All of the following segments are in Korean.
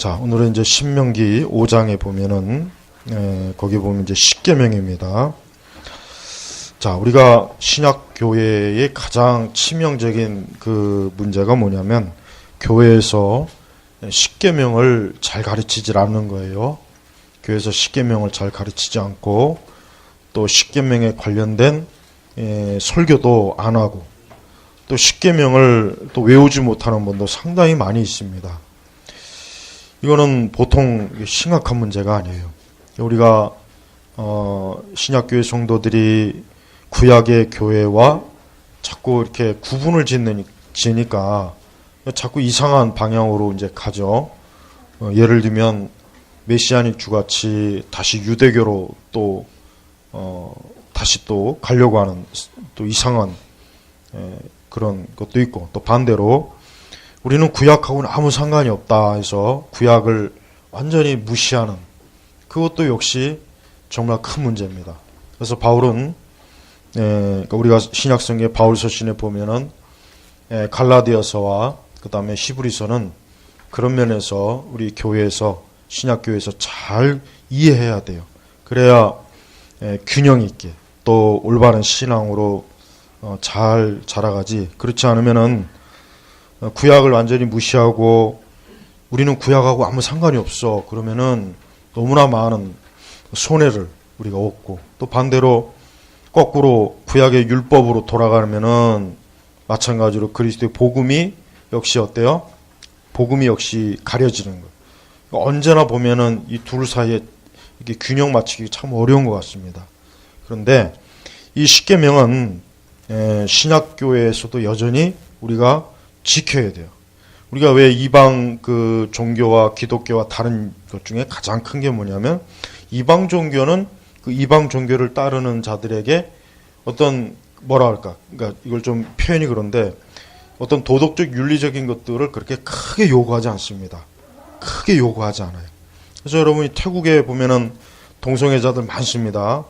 자, 오늘은 이제 신명기 5장에 보면은, 거기 보면 이제 십계명입니다. 자, 우리가 신약교회의 가장 치명적인 그 문제가 뭐냐면, 교회에서 십계명을 잘 가르치질 않는 거예요. 교회에서 십계명을 잘 가르치지 않고, 또 십계명에 관련된 설교도 안 하고, 또 십계명을 또 외우지 못하는 분도 상당히 많이 있습니다. 이거는 보통 심각한 문제가 아니에요. 우리가 신약교회 성도들이 구약의 교회와 자꾸 이렇게 구분을 지니까 자꾸 이상한 방향으로 이제 가죠. 예를 들면 메시아닉 주같이 다시 유대교로 또 다시 또 가려고 하는 또 이상한 그런 것도 있고, 또 반대로 우리는 구약하고는 아무 상관이 없다 해서 구약을 완전히 무시하는, 그것도 역시 정말 큰 문제입니다. 그래서 바울은 그러니까 우리가 신약성경의 바울 서신에 보면은 갈라디아서와 그 다음에 히브리서는 그런 면에서 우리 교회에서 신약교회에서 잘 이해해야 돼요. 그래야 균형 있게 또 올바른 신앙으로 잘 자라가지. 그렇지 않으면은 구약을 완전히 무시하고 우리는 구약하고 아무 상관이 없어 그러면은 너무나 많은 손해를 우리가 얻고, 또 반대로 거꾸로 구약의 율법으로 돌아가면은 마찬가지로 그리스도의 복음이 역시 어때요? 복음이 역시 가려지는 거예요. 언제나 보면은 이 둘 사이에 이게 균형 맞추기 참 어려운 것 같습니다. 그런데 이 십계명은 신약교회에서도 여전히 우리가 지켜야 돼요. 우리가 왜 이방 그 종교와 기독교와 다른 것 중에 가장 큰 게 뭐냐면, 이방 종교는 그 이방 종교를 따르는 자들에게 어떤 뭐라 할까, 그러니까 이걸 좀 표현이 그런데 어떤 도덕적 윤리적인 것들을 그렇게 크게 요구하지 않습니다. 크게 요구하지 않아요. 그래서 여러분이 태국에 보면은 동성애자들 많습니다.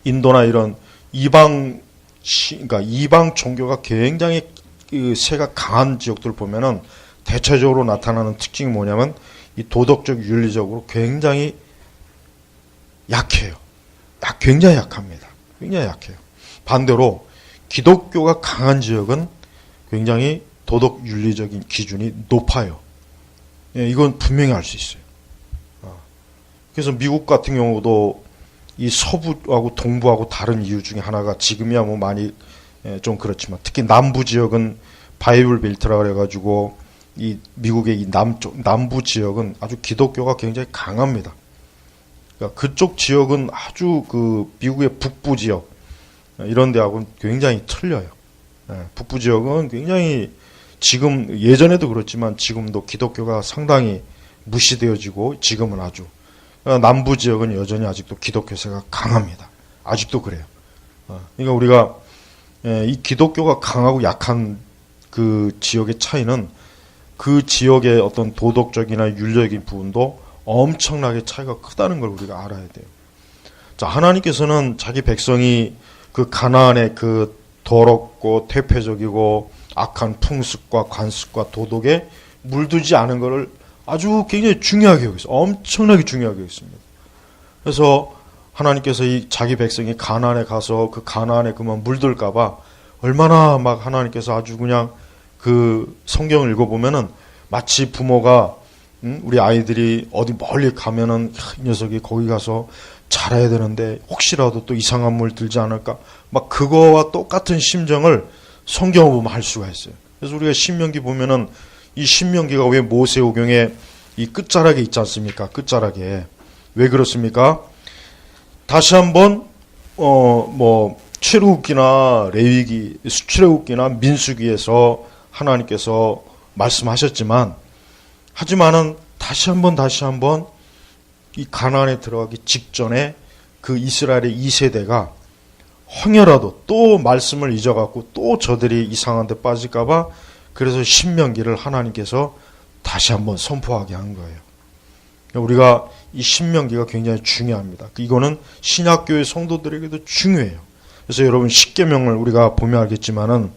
인도나 이런 그러니까 이방 종교가 굉장히 그 세가 강한 지역들 보면은 대체적으로 나타나는 특징이 뭐냐면 이 도덕적 윤리적으로 굉장히 약해요. 굉장히 약합니다. 굉장히 약해요. 반대로 기독교가 강한 지역은 굉장히 도덕 윤리적인 기준이 높아요. 이건 분명히 알 수 있어요. 그래서 미국 같은 경우도 이 서부하고 동부하고 다른 이유 중에 하나가, 지금이야 뭐 많이 좀 그렇지만 특히 남부 지역은 바이블 벨트라 그래가지고 이 미국의 이 남부 지역은 아주 기독교가 굉장히 강합니다. 그러니까 그쪽 지역은 아주 그 미국의 북부 지역 이런 데하고는 굉장히 틀려요. 북부 지역은 굉장히 지금 예전에도 그렇지만 지금도 기독교가 상당히 무시되어지고, 지금은 아주 남부 지역은 여전히 아직도 기독교세가 강합니다. 아직도 그래요. 그러니까 우리가 이 기독교가 강하고 약한 그 지역의 차이는 그 지역의 어떤 도덕적이나 윤리적인 부분도 엄청나게 차이가 크다는 걸 우리가 알아야 돼요. 자, 하나님께서는 자기 백성이 그 가나안의 그 더럽고 퇴폐적이고 악한 풍습과 관습과 도덕에 물들지 않은 것을 아주 굉장히 중요하게 여기서 엄청나게 중요하게 여겼습니다. 그래서 하나님께서 이 자기 백성이 가나안에 가서 그 가나안에 그만 물들까봐 얼마나 막 하나님께서 아주 그냥 그 성경을 읽어보면은 마치 부모가 우리 아이들이 어디 멀리 가면은 이 녀석이 거기 가서 잘해야 되는데 혹시라도 또 이상한 물 들지 않을까, 막 그거와 똑같은 심정을 성경을 보면 할 수가 있어요. 그래서 우리가 신명기 보면은 이 신명기가 왜 모세오경에 이 끝자락에 있지 않습니까? 끝자락에 왜 그렇습니까? 다시 한번 출애굽기나 레위기, 출애굽기나 민수기에서 하나님께서 말씀하셨지만은 다시 한번 이 가나안에 들어가기 직전에 그 이스라엘의 2세대가 혹여라도 또 말씀을 잊어갖고 또 저들이 이상한 데 빠질까봐, 그래서 신명기를 하나님께서 다시 한번 선포하게 한 거예요. 우리가 이 신명기가 굉장히 중요합니다. 이거는 신약교회 성도들에게도 중요해요. 그래서 여러분 십계명을 우리가 보면 알겠지만은,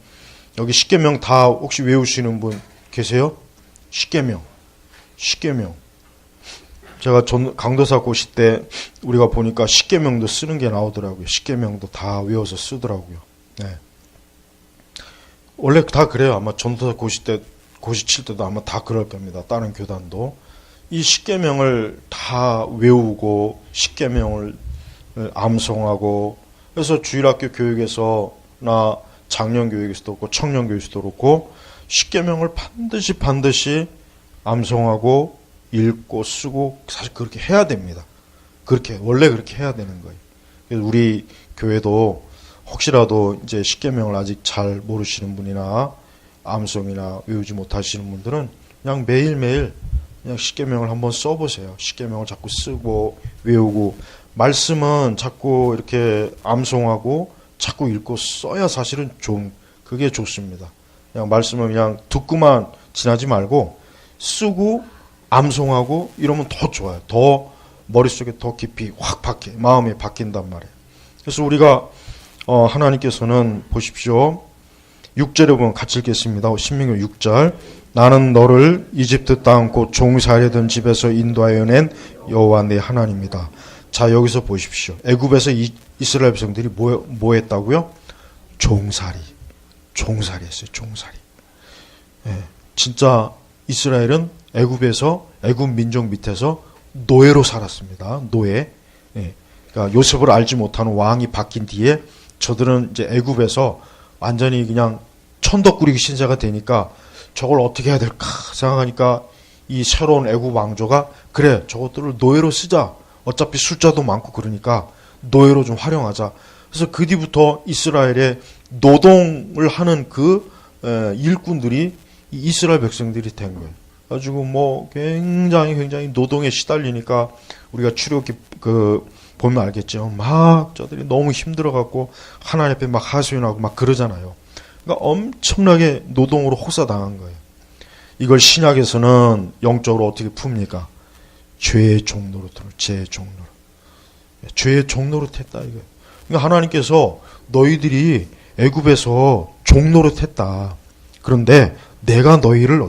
여기 십계명 다 혹시 외우시는 분 계세요? 십계명. 십계명. 제가 강도사 고시 때 우리가 보니까 십계명도 쓰는 게 나오더라고요. 십계명도 다 외워서 쓰더라고요. 네. 원래 다 그래요. 아마 전도사 고시 때, 고시 칠 때도 아마 다 그럴 겁니다. 다른 교단도. 이 십계명을 다 외우고 십계명을 암송하고, 그래서 주일학교 교육에서나 장년교육에서도 그렇고 청년교육에서도 그렇고 십계명을 반드시 암송하고 읽고 쓰고, 사실 그렇게 해야 됩니다. 원래 그렇게 해야 되는 거예요. 그래서 우리 교회도 혹시라도 이제 십계명을 아직 잘 모르시는 분이나 암송이나 외우지 못하시는 분들은 그냥 매일매일 그냥 십계명을 한번 써보세요. 십계명을 자꾸 쓰고 외우고, 말씀은 자꾸 이렇게 암송하고 자꾸 읽고 써야 사실은 그게 좋습니다. 그냥 말씀은 그냥 듣고만 지나지 말고 쓰고 암송하고 이러면 더 좋아요. 더 머릿속에 더 깊이 확 마음이 바뀐단 말이에요. 그래서 우리가 하나님께서는 보십시오. 6절에 보면 같이 읽겠습니다. 신명기 6절. 나는 너를 이집트 땅 곧 종살이던 집에서 인도하여 낸 여호와 내 하나님이다. 자, 여기서 보십시오. 애굽에서 이스라엘 백성들이 뭐 했다고요? 종살이 했어요. 종살이. 예, 진짜 이스라엘은 애굽 민족 밑에서 노예로 살았습니다. 노예. 예, 그러니까 요셉을 알지 못하는 왕이 바뀐 뒤에 저들은 이제 애굽에서 완전히 그냥 천덕꾸리기 신세가 되니까 저걸 어떻게 해야 될까 생각하니까 이 새로운 애굽 왕조가 그래, 저것들을 노예로 쓰자. 어차피 숫자도 많고 그러니까 노예로 좀 활용하자. 그래서 그 뒤부터 이스라엘의 노동을 하는 그 일꾼들이 이스라엘 백성들이 된 거예요. 가지고 뭐 굉장히 노동에 시달리니까 우리가 출애굽기 보면 알겠죠. 막 저들이 너무 힘들어갖고 하나님 앞에 막 하소연하고 막 그러잖아요. 그러니까 엄청나게 노동으로 호사당한 거예요. 이걸 신약에서는 영적으로 어떻게 풉니까? 죄의 종노릇으로, 죄의 종노릇했다 이거예요. 그러니까 하나님께서 너희들이 애굽에서 종노릇했다. 그런데 내가 너희를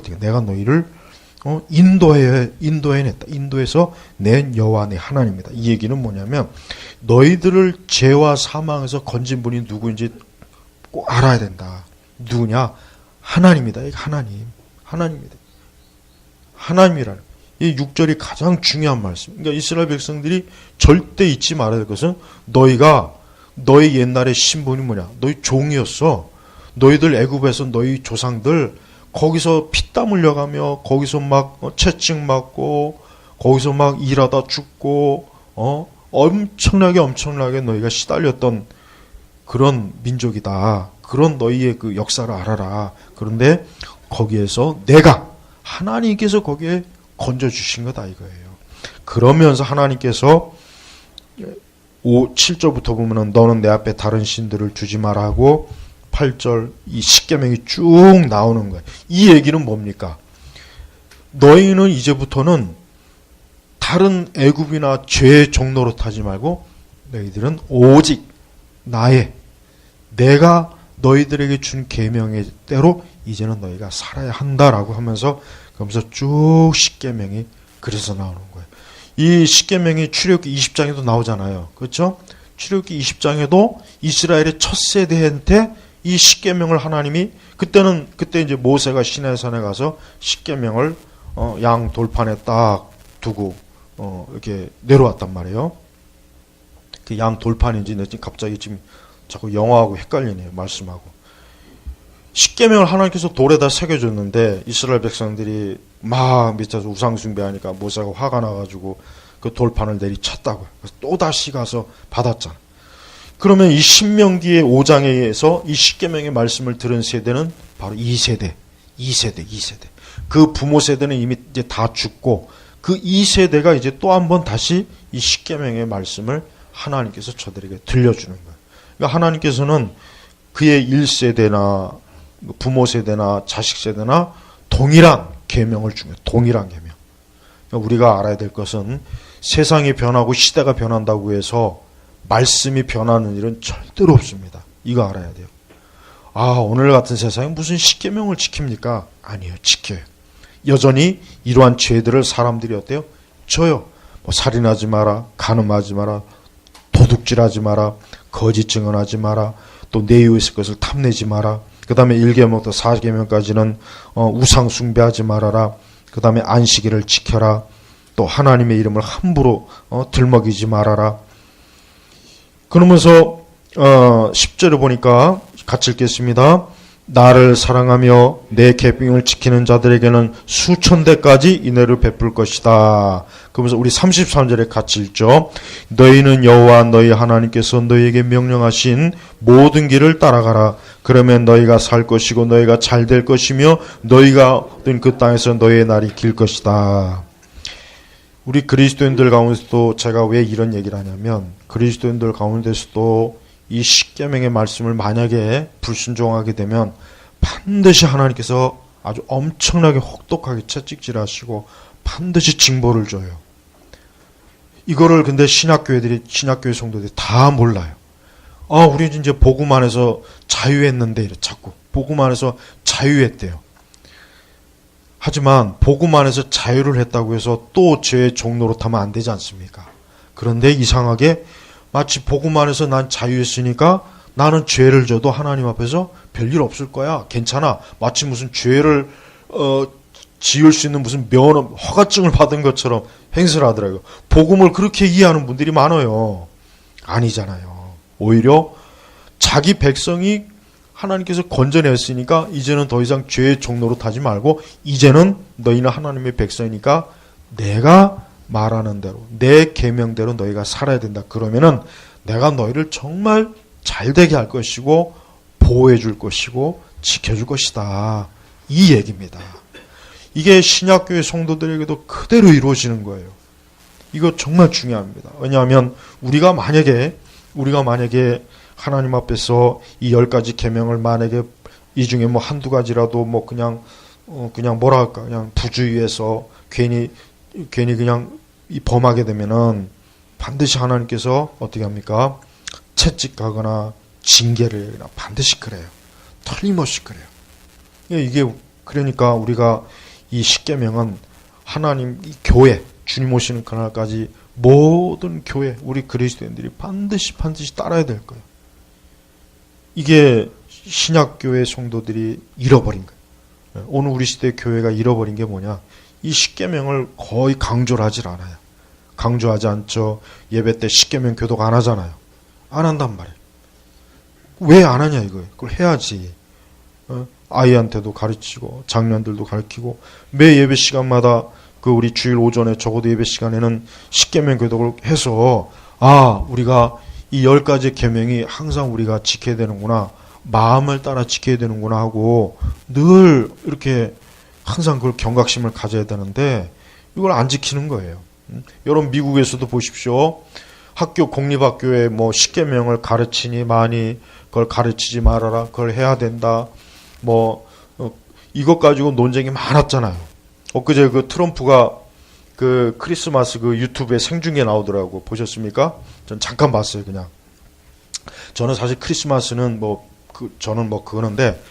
인도해냈다. 인도해서 낸 여호와 내 하나님이다. 이 얘기는 뭐냐면 너희들을 죄와 사망에서 건진 분이 누구인지 꼭 알아야 된다. 누구냐? 하나님이다. 이게 하나님이다. 하나님이라는 이 6절이 가장 중요한 말씀. 그러니까 이스라엘 백성들이 절대 잊지 말아야 될 것은 너희 옛날의 신분이 뭐냐? 너희 종이었어. 너희들 애굽에서 너희 조상들 거기서 피땀 흘려가며 거기서 막 채찍 맞고 거기서 막 일하다 죽고 엄청나게 너희가 시달렸던 그런 민족이다. 그런 너희의 그 역사를 알아라. 그런데 거기에서 하나님께서 거기에 건져주신 거다 이거예요. 그러면서 하나님께서 7절부터 보면은 너는 내 앞에 다른 신들을 두지 마라 하고 8절 이 십계명이 쭉 나오는 거예요. 이 얘기는 뭡니까? 너희는 이제부터는 다른 애굽이나 죄의 종로로 타지 말고 너희들은 오직 내가 너희들에게 준 계명의 대로 이제는 너희가 살아야 한다라고 하면서 그러면서 쭉 십계명이 그래서 나오는 거예요. 이 십계명이 출애굽기 20장에도 나오잖아요. 그렇죠? 출애굽기 20장에도 이스라엘의 첫 세대한테 이 십계명을 하나님이 그때 이제 모세가 시내산에 가서 십계명을 양 돌판에 딱 두고 이렇게 내려왔단 말이에요. 그 양 돌판인지 갑자기 지금 자꾸 영어하고 헷갈리네요. 말씀하고. 십계명을 하나님께서 돌에다 새겨줬는데 이스라엘 백성들이 막 밑에서 우상 숭배하니까 모세가 화가 나가지고 그 돌판을 내리쳤다고요. 그래서 또 다시 가서 받았잖아. 그러면 이 신명기의 5장에서 이 십계명의 말씀을 들은 세대는 바로 2세대. 그 부모 세대는 이미 이제 다 죽고 그 2세대가 이제 또 한 번 다시 이 십계명의 말씀을 하나님께서 저들에게 들려주는 거예요. 그러니까 하나님께서는 그의 1세대나 부모 세대나 자식 세대나 동일한 계명을 준 거예요. 동일한 계명. 그러니까 우리가 알아야 될 것은 세상이 변하고 시대가 변한다고 해서 말씀이 변하는 일은 절대로 없습니다. 이거 알아야 돼요. 오늘 같은 세상에 무슨 십계명을 지킵니까? 아니에요. 지켜요. 여전히 이러한 죄들을 사람들이 어때요? 져요. 뭐 살인하지 마라, 간음하지 마라, 도둑질하지 마라, 거짓 증언하지 마라, 또 내 이웃의 것을 탐내지 마라. 그 다음에 1계명부터 4계명까지는 우상 숭배하지 말아라. 그 다음에 안식일을 지켜라. 또 하나님의 이름을 함부로 들먹이지 말아라. 그러면서 10절에 보니까 같이 읽겠습니다. 나를 사랑하며 내 계명을 지키는 자들에게는 수천 대까지 인애를 베풀 것이다. 그러면서 우리 33절에 같이 읽죠. 너희는 여호와 너희 하나님께서 너희에게 명령하신 모든 길을 따라가라. 그러면 너희가 살 것이고 너희가 잘 될 것이며 너희가 얻은 그 땅에서 너희의 날이 길 것이다. 우리 그리스도인들 가운데서도 제가 왜 이런 얘기를 하냐면 그리스도인들 가운데서도 이 십계명의 말씀을 만약에 불순종하게 되면 반드시 하나님께서 아주 엄청나게 혹독하게 채찍질하시고 반드시 징벌을 줘요. 이거를 근데 신학교회 성도들이 다 몰라요. 우리 이제 복음 안에서 자유했는데 이래 자꾸 복음 안에서 자유했대요. 하지만 복음 안에서 자유를 했다고 해서 또 죄의 종로로 타면 안 되지 않습니까? 그런데 이상하게 마치 복음 안에서 난 자유했으니까 나는 죄를 져도 하나님 앞에서 별일 없을 거야. 괜찮아. 마치 무슨 죄를 지을 수 있는 무슨 허가증을 받은 것처럼 행세를 하더라고요. 복음을 그렇게 이해하는 분들이 많아요. 아니잖아요. 오히려 자기 백성이 하나님께서 건져냈으니까 이제는 더 이상 죄의 종로로 타지 말고 이제는 너희는 하나님의 백성이니까 내가 말하는 대로 내 계명대로 너희가 살아야 된다. 그러면은 내가 너희를 정말 잘되게 할 것이고 보호해 줄 것이고 지켜줄 것이다. 이 얘기입니다. 이게 신약교회 성도들에게도 그대로 이루어지는 거예요. 이거 정말 중요합니다. 왜냐하면 우리가 만약에 하나님 앞에서 이 10가지 계명을 만약에 이 중에 뭐 한두 가지라도 뭐 그냥 뭐랄까 그냥 부주의해서 괜히 그냥 범하게 되면은 반드시 하나님께서 어떻게 합니까? 채찍하거나 징계를 반드시 그래요. 틀림없이 그래요. 이게 그러니까 우리가 이 십계명은 하나님 이 교회 주님 오시는 그날까지 모든 교회 우리 그리스도인들이 반드시 따라야 될 거예요. 이게 신약교회 성도들이 잃어버린 거예요. 오늘 우리 시대 교회가 잃어버린 게 뭐냐? 이 십계명을 거의 강조를 하질 않아요. 강조하지 않죠. 예배 때 십계명 교독 안 하잖아요. 안 한단 말이에요. 왜 안 하냐 이거예요. 그걸 해야지. 아이한테도 가르치고 장년들도 가르치고 매 예배 시간마다 그 우리 주일 오전에 적어도 예배 시간에는 십계명 교독을 해서 우리가 이 10가지 계명이 항상 우리가 지켜야 되는구나. 마음을 따라 지켜야 되는구나 하고 늘 이렇게 항상 그걸 경각심을 가져야 되는데 이걸 안 지키는 거예요. 여러분 미국에서도 보십시오. 학교 공립학교에 뭐 십계명을 가르치니 많이 그걸 가르치지 말아라. 그걸 해야 된다. 이것 가지고 논쟁이 많았잖아요. 엊그제 그 트럼프가 그 크리스마스 그 유튜브에 생중계 나오더라고. 보셨습니까? 전 잠깐 봤어요, 그냥. 저는 사실 크리스마스는 저는 그거는데,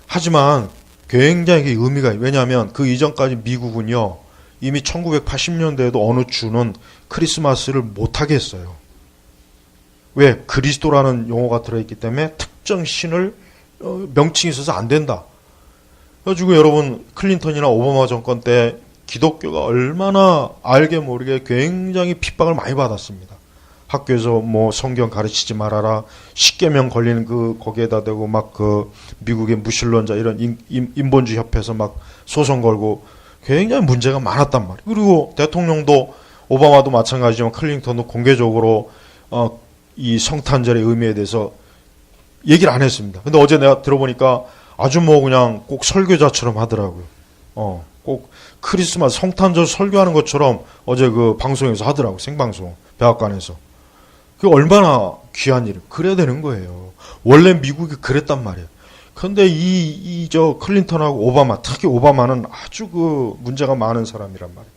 하지만 굉장히 의미가, 왜냐하면 그 이전까지 미국은요, 이미 1980년대에도 어느 주는 크리스마스를 못하게 했어요. 왜? 그리스도라는 용어가 들어있기 때문에 특정 신을 명칭이 있어서 안 된다. 그래가지고 여러분 클린턴이나 오바마 정권 때 기독교가 얼마나 알게 모르게 굉장히 핍박을 많이 받았습니다. 학교에서 성경 가르치지 말아라. 십계명 걸리는 거기에다 대고 미국의 무신론자 이런 인본주의 협회에서 소송 걸고 굉장히 문제가 많았단 말이에요. 그리고 대통령도 오바마도 마찬가지지만 클린턴도 공개적으로 이 성탄절의 의미에 대해서 얘기를 안 했습니다. 근데 어제 내가 들어보니까 아주 그냥 꼭 설교자처럼 하더라고요. 꼭 크리스마스 성탄절 설교하는 것처럼 어제 그 방송에서 하더라고요. 생방송. 백악관에서. 그게 얼마나 귀한 일이에요. 그래야 되는 거예요. 원래 미국이 그랬단 말이에요. 근데 저 클린턴하고 오바마, 특히 오바마는 아주 문제가 많은 사람이란 말이에요.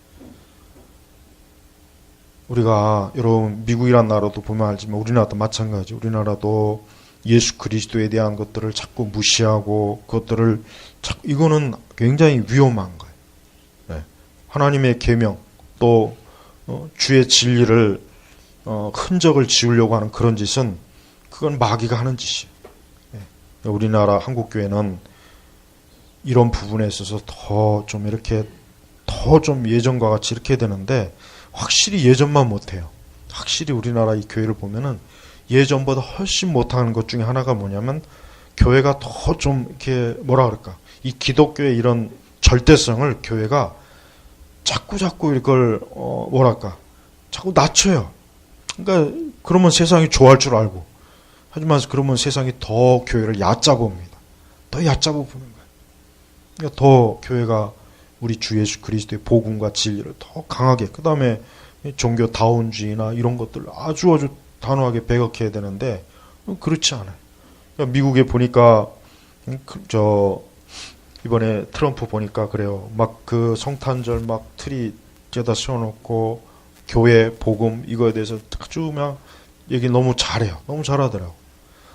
우리가 여러분 미국이란 나라도 보면 알지만 우리나라도 마찬가지. 우리나라도 예수 그리스도에 대한 것들을 자꾸 무시하고 그것들을 이거는 굉장히 위험한 거예요. 하나님의 계명 또 주의 진리를 흔적을 지우려고 하는 그런 짓은 그건 마귀가 하는 짓이에요. 우리나라 한국교회는 이런 부분에 있어서 더 좀 이렇게 더 좀 예전과 같이 이렇게 되는데 확실히 예전만 못해요. 확실히 우리나라 이 교회를 보면은 예전보다 훨씬 못하는 것 중에 하나가 뭐냐면 교회가 더 좀 이렇게 뭐라 그럴까 이 기독교의 이런 절대성을 교회가 자꾸 이걸 뭐랄까 자꾸 낮춰요. 그러니까 그러면 세상이 좋아할 줄 알고 하지만 그러면 세상이 더 교회를 얕잡아 봅니다. 더 얕잡아 보는 거예요. 그러니까 더 교회가 우리 주 예수 그리스도의 복음과 진리를 더 강하게 그 다음에 종교 다운주의나 이런 것들을 아주 단호하게 배격해야 되는데 그렇지 않아요. 그러니까 미국에 보니까 이번에 트럼프 보니까 그래요. 막 그 성탄절 막 트리 째다 세워놓고 교회 복음 이거에 대해서 아주 그냥 얘기 너무 잘해요. 너무 잘하더라고.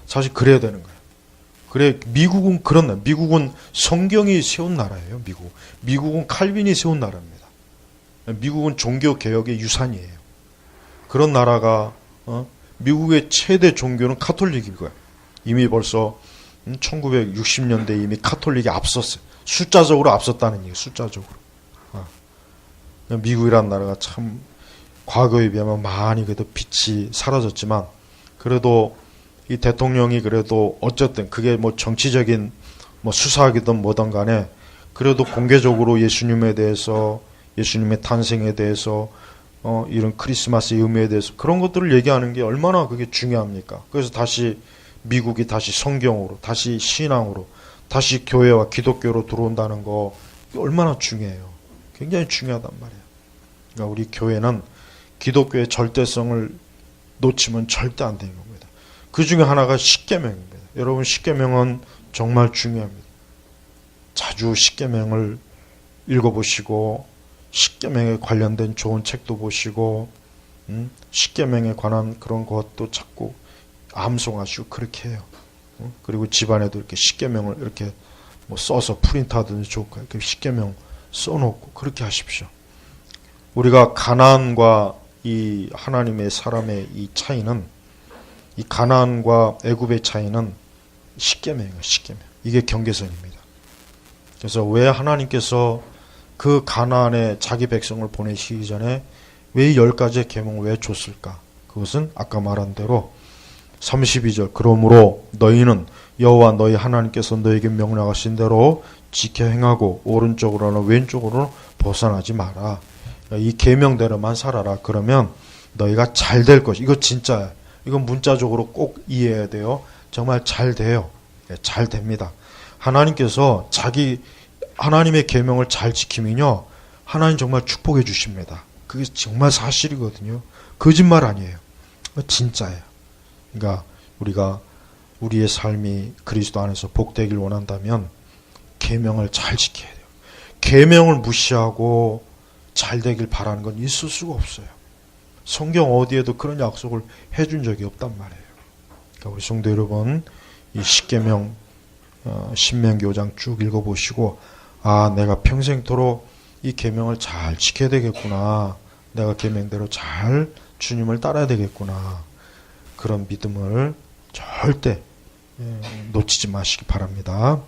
사실 그래야 되는 거예요. 그래 미국은 그런 나라. 미국은 성경이 세운 나라예요. 미국은 칼빈이 세운 나라입니다. 미국은 종교 개혁의 유산이에요. 그런 나라가 미국의 최대 종교는 카톨릭일 거예요. 이미 벌써 1960년대 이미 카톨릭이 앞섰어요. 숫자적으로 앞섰다는 얘기예요. 숫자적으로. 미국이라는 나라가 참 과거에 비하면 많이 그래도 빛이 사라졌지만 그래도 이 대통령이 그래도 어쨌든 그게 뭐 정치적인 뭐 수사이든 뭐든 간에 그래도 공개적으로 예수님에 대해서 예수님의 탄생에 대해서 이런 크리스마스의 의미에 대해서 그런 것들을 얘기하는 게 얼마나 그게 중요합니까? 그래서 다시 미국이 다시 성경으로 다시 신앙으로 다시 교회와 기독교로 들어온다는 거 얼마나 중요해요. 굉장히 중요하단 말이에요. 그러니까 우리 교회는 기독교의 절대성을 놓치면 절대 안 되는 겁니다. 그 중에 하나가 십계명입니다. 여러분 십계명은 정말 중요합니다. 자주 십계명을 읽어보시고 십계명에 관련된 좋은 책도 보시고 십계명에 관한 그런 것도 자꾸 암송하시고 그렇게 해요. 그리고 집안에도 이렇게 십계명을 이렇게 뭐 써서 프린트하든지 좋을 거예요. 십계명 써놓고 그렇게 하십시오. 우리가 가나안과 이 하나님의 사람의 이 차이는 이 가나안과 애굽의 차이는 십계명이에요. 십계명. 이게 경계선입니다. 그래서 왜 하나님께서 그 가나안에 자기 백성을 보내시기 전에 왜 10가지의 계명을 왜 줬을까? 그것은 아까 말한 대로 32절 그러므로 너희는 여호와 너희 하나님께서 너희에게 명령하신 대로 지켜 행하고 오른쪽으로나 왼쪽으로 벗어나지 마라. 이 계명대로만 살아라. 그러면 너희가 잘 될 것이. 이거 진짜야. 이건 문자적으로 꼭 이해해야 돼요. 정말 잘 돼요. 잘 됩니다. 하나님께서 하나님의 계명을 잘 지키면요. 하나님 정말 축복해 주십니다. 그게 정말 사실이거든요. 거짓말 아니에요. 진짜예요. 그러니까 우리가 우리의 삶이 그리스도 안에서 복되길 원한다면 계명을 잘 지켜야 돼요. 계명을 무시하고 잘 되길 바라는 건 있을 수가 없어요. 성경 어디에도 그런 약속을 해준 적이 없단 말이에요. 그러니까 우리 성도 여러분 이 십계명 신명기 5장 쭉 읽어보시고 내가 평생토록 이 계명을 잘 지켜야 되겠구나. 내가 계명대로 잘 주님을 따라야 되겠구나. 그런 믿음을 절대 놓치지 마시기 바랍니다.